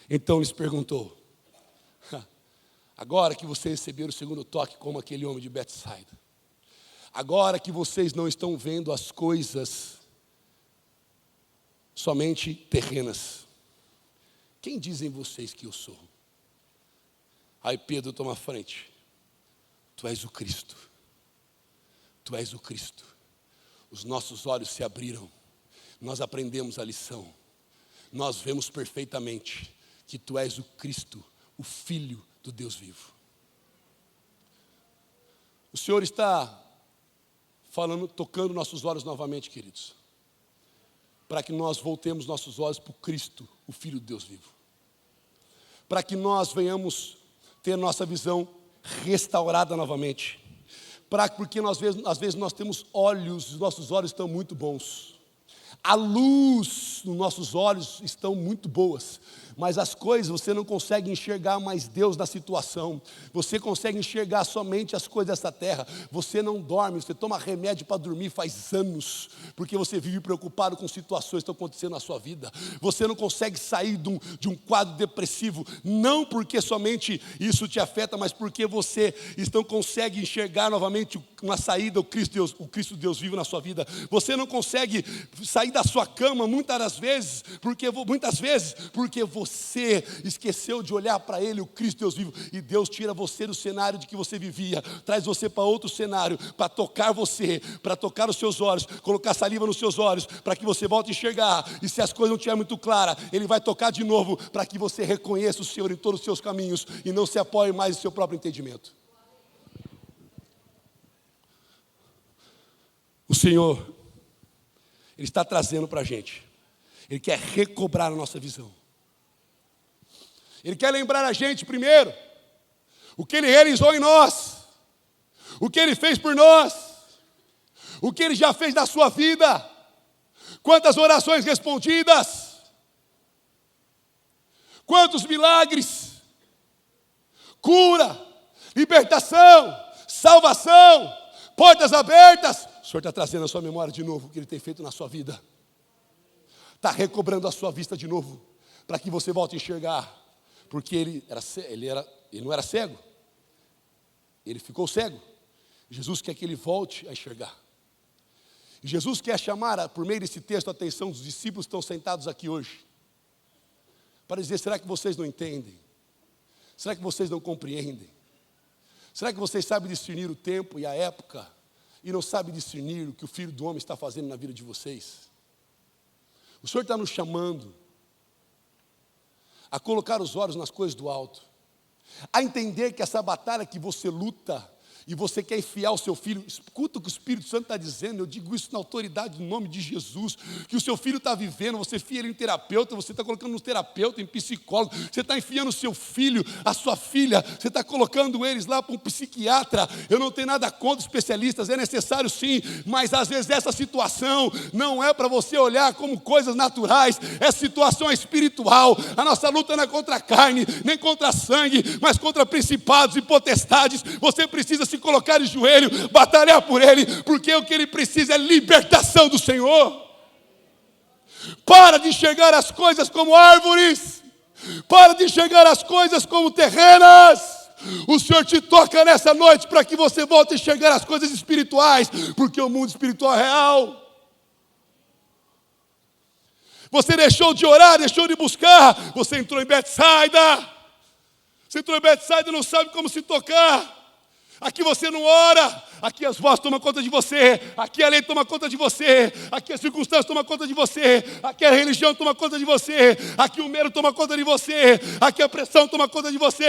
Então lhes perguntou, agora que vocês receberam o segundo toque como aquele homem de Betsaida, agora que vocês não estão vendo as coisas somente terrenas, quem dizem vocês que eu sou? Aí Pedro toma a frente. Tu és o Cristo. Tu és o Cristo. Os nossos olhos se abriram. Nós aprendemos a lição. Nós vemos perfeitamente que tu és o Cristo, o Filho do Deus vivo. O Senhor está tocando nossos olhos novamente, queridos, para que nós voltemos nossos olhos para o Cristo, o Filho do Deus vivo. Para que nós venhamos ter nossa visão restaurada novamente. Porque às vezes nós temos olhos, os nossos olhos estão muito bons. A luz nos nossos olhos estão muito boas, mas as coisas você não consegue enxergar mais Deus na situação. Você consegue enxergar somente as coisas dessa terra. Você não dorme, você toma remédio para dormir faz anos, porque você vive preocupado com situações que estão acontecendo na sua vida. Você não consegue sair de um quadro depressivo, não porque somente isso te afeta, mas porque você não consegue enxergar novamente uma saída, o Cristo Deus vivo na sua vida. Você não consegue sair da sua cama muitas vezes porque você esqueceu de olhar para Ele, o Cristo Deus vivo, e Deus tira você do cenário de que você vivia, traz você para outro cenário, para tocar você, para tocar os seus olhos, colocar saliva nos seus olhos, para que você volte a enxergar, e se as coisas não estiverem muito claras, Ele vai tocar de novo, para que você reconheça o Senhor em todos os seus caminhos, e não se apoie mais no seu próprio entendimento. O Senhor, Ele está trazendo para a gente, Ele quer recobrar a nossa visão. Ele quer lembrar a gente primeiro, o que Ele realizou em nós, o que Ele fez por nós, o que Ele já fez na sua vida, quantas orações respondidas, quantos milagres, cura, libertação, salvação, portas abertas. O Senhor está trazendo à sua memória de novo o que Ele tem feito na sua vida. Está recobrando a sua vista de novo, para que você volte a enxergar. Porque ele não era cego, ele ficou cego. Jesus quer que ele volte a enxergar. E Jesus quer chamar, por meio desse texto, a atenção dos discípulos que estão sentados aqui hoje, para dizer: será que vocês não entendem? Será que vocês não compreendem? Será que vocês sabem discernir o tempo e a época, e não sabem discernir o que o Filho do Homem está fazendo na vida de vocês? O Senhor está nos chamando a colocar os olhos nas coisas do alto, a entender que essa batalha que você luta, e você quer enfiar o seu filho, escuta o que o Espírito Santo está dizendo, eu digo isso na autoridade, no nome de Jesus, que o seu filho está vivendo, você enfia ele em terapeuta, você está colocando no terapeuta, em psicólogo, você está enfiando o seu filho, a sua filha, você está colocando eles lá para um psiquiatra. Eu não tenho nada contra especialistas, é necessário sim, mas às vezes essa situação não é para você olhar como coisas naturais, essa situação é espiritual. A nossa luta não é contra a carne, nem contra a sangue, mas contra principados e potestades. Você precisa se colocar de joelho, batalhar por ele, porque o que ele precisa é libertação do Senhor. Para de enxergar as coisas como árvores, para de enxergar as coisas como terrenas. O Senhor te toca nessa noite para que você volte a enxergar as coisas espirituais, porque o mundo espiritual é real. Você deixou de orar, deixou de buscar, você entrou em Betsaida. Você entrou em Betsaida e não sabe como se tocar. Aqui você não ora, aqui as vozes tomam conta de você, aqui a lei toma conta de você, aqui as circunstâncias tomam conta de você, aqui a religião toma conta de você, aqui o medo toma conta de você, aqui a pressão toma conta de você.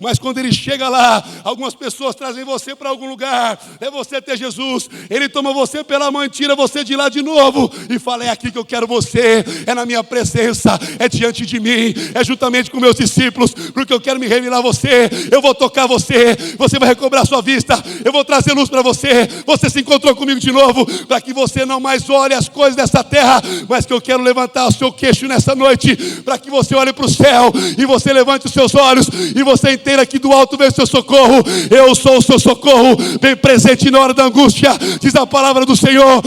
Mas quando ele chega lá, algumas pessoas trazem você para algum lugar, é você até Jesus, ele toma você pela mão e tira você de lá de novo, e fala: é aqui que eu quero você, é na minha presença, é diante de mim, é juntamente com meus discípulos, porque eu quero me revelar a você, eu vou tocar você, você vai recobrar sua vista, eu vou trazer luz para você. Você se encontrou comigo de novo, para que você não mais olhe as coisas dessa terra, mas que eu quero levantar o seu queixo nessa noite, para que você olhe para o céu, e você levante os seus olhos, e você entenda que do alto vem o seu socorro. Eu sou o seu socorro, bem presente na hora da angústia, diz a palavra do Senhor.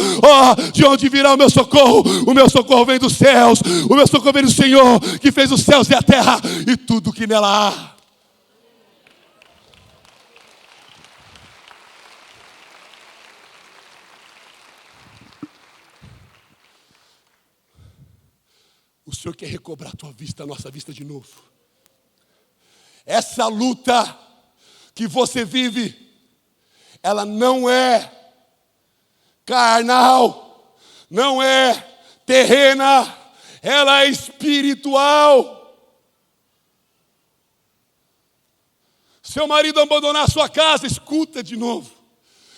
De onde virá o meu socorro? O meu socorro vem dos céus, o meu socorro vem do Senhor, que fez os céus e a terra, e tudo que nela há. O Senhor quer recobrar a tua vista, a nossa vista de novo. Essa luta que você vive, ela não é carnal, não é terrena, ela é espiritual. Seu marido abandonar sua casa, escuta de novo.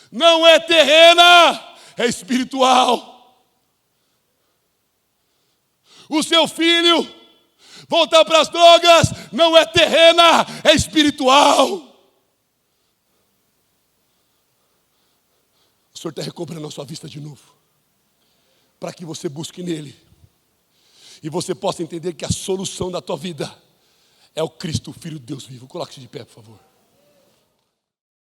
Não é terrena, é espiritual. O seu filho voltar para as drogas não é terrena, é espiritual. O Senhor está recobrando a sua vista de novo, para que você busque nele. e você possa entender que a solução da tua vida é o Cristo, o Filho de Deus vivo. Coloque-se de pé, por favor.